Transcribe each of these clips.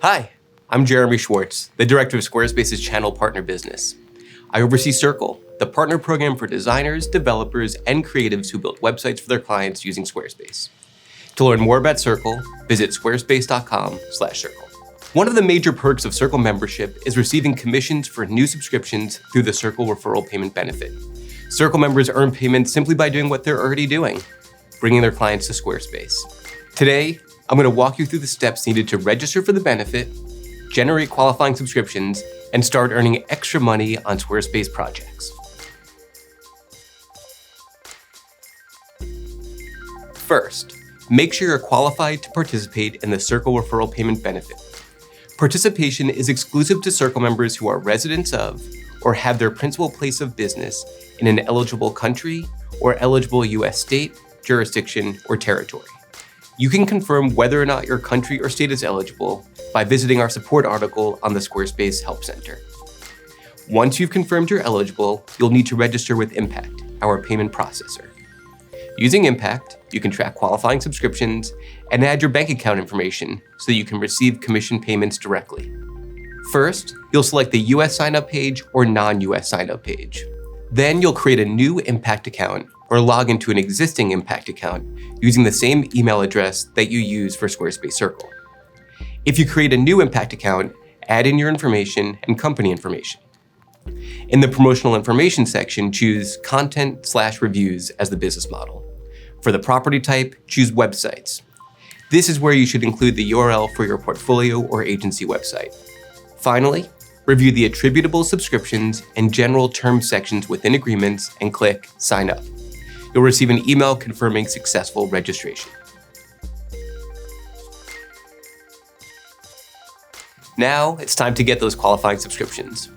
Hi, I'm Jeremy Schwartz, the director of Squarespace's channel partner business. I oversee Circle, the partner program for designers, developers, and creatives who build websites for their clients using Squarespace. To learn more about Circle, visit squarespace.com/circle. One of the major perks of Circle membership is receiving commissions for new subscriptions through the Circle referral payment benefit. Circle members earn payments simply by doing what they're already doing, bringing their clients to Squarespace. Today, I'm going to walk you through the steps needed to register for the benefit, generate qualifying subscriptions, and start earning extra money on Squarespace projects. First, make sure you're qualified to participate in the Circle referral payment benefit. Participation is exclusive to Circle members who are residents of or have their principal place of business in an eligible country or eligible U.S. state, jurisdiction, or territory. You can confirm whether or not your country or state is eligible by visiting our support article on the Squarespace Help Center. Once you've confirmed you're eligible, you'll need to register with Impact, our payment processor. Using Impact, you can track qualifying subscriptions and add your bank account information so that you can receive commission payments directly. First, you'll select the US sign-up page or non-US sign-up page. Then you'll create a new Impact account or log into an existing Impact account using the same email address that you use for Squarespace Circle. If you create a new Impact account, add in your information and company information. In the promotional information section, choose content/reviews as the business model. For the property type, choose websites. This is where you should include the URL for your portfolio or agency website. Finally, review the attributable subscriptions and general terms sections within agreements and click Sign Up. You'll receive an email confirming successful registration. Now it's time to get those qualifying subscriptions.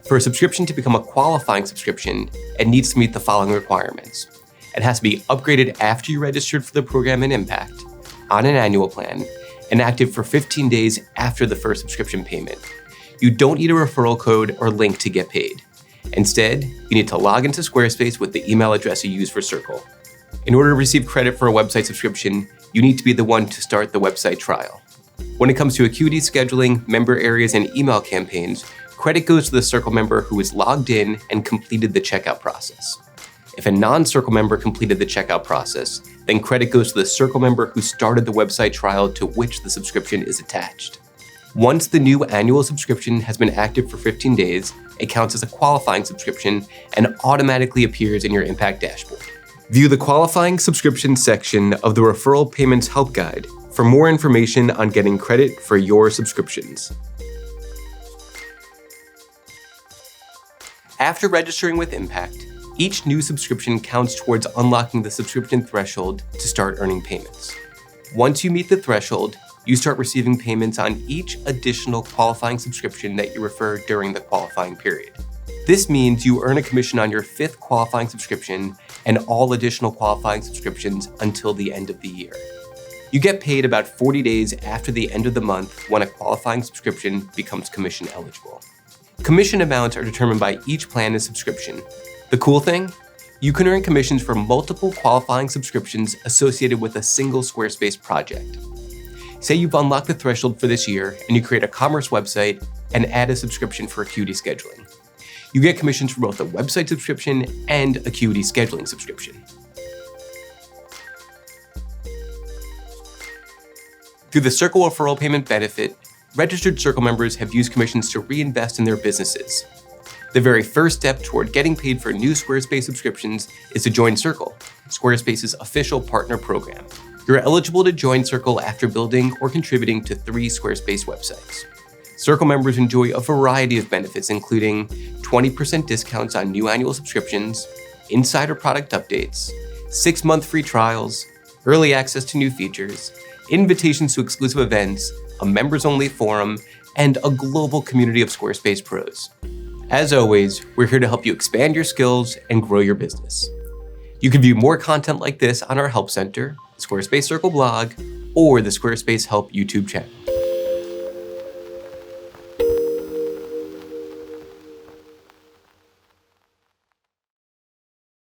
For a subscription to become a qualifying subscription, it needs to meet the following requirements. It has to be upgraded after you registered for the program in Impact, on an annual plan, and active for 15 days after the first subscription payment. You don't need a referral code or link to get paid. Instead, you need to log into Squarespace with the email address you use for Circle. In order to receive credit for a website subscription, you need to be the one to start the website trial. When it comes to Acuity scheduling, member areas, and email campaigns, credit goes to the Circle member who is logged in and completed the checkout process. If a non-Circle member completed the checkout process, then credit goes to the Circle member who started the website trial to which the subscription is attached. Once the new annual subscription has been active for 15 days, it counts as a qualifying subscription and automatically appears in your Impact dashboard. View the qualifying subscription section of the Referral Payments Help Guide for more information on getting credit for your subscriptions. After registering with Impact, each new subscription counts towards unlocking the subscription threshold to start earning payments. Once you meet the threshold, you start receiving payments on each additional qualifying subscription that you refer during the qualifying period. This means you earn a commission on your 5th qualifying subscription and all additional qualifying subscriptions until the end of the year. You get paid about 40 days after the end of the month when a qualifying subscription becomes commission eligible. Commission amounts are determined by each plan and subscription. The cool thing? You can earn commissions for multiple qualifying subscriptions associated with a single Squarespace project. Say you've unlocked the threshold for this year and you create a commerce website and add a subscription for Acuity scheduling. You get commissions for both a website subscription and Acuity scheduling subscription. Through the Circle referral payment benefit, registered Circle members have used commissions to reinvest in their businesses. The very first step toward getting paid for new Squarespace subscriptions is to join Circle, Squarespace's official partner program. You're eligible to join Circle after building or contributing to 3 Squarespace websites. Circle members enjoy a variety of benefits, including 20% discounts on new annual subscriptions, insider product updates, 6-month free trials, early access to new features, invitations to exclusive events, a members-only forum, and a global community of Squarespace pros. As always, we're here to help you expand your skills and grow your business. You can view more content like this on our Help Center, Squarespace Circle blog, or the Squarespace Help YouTube channel.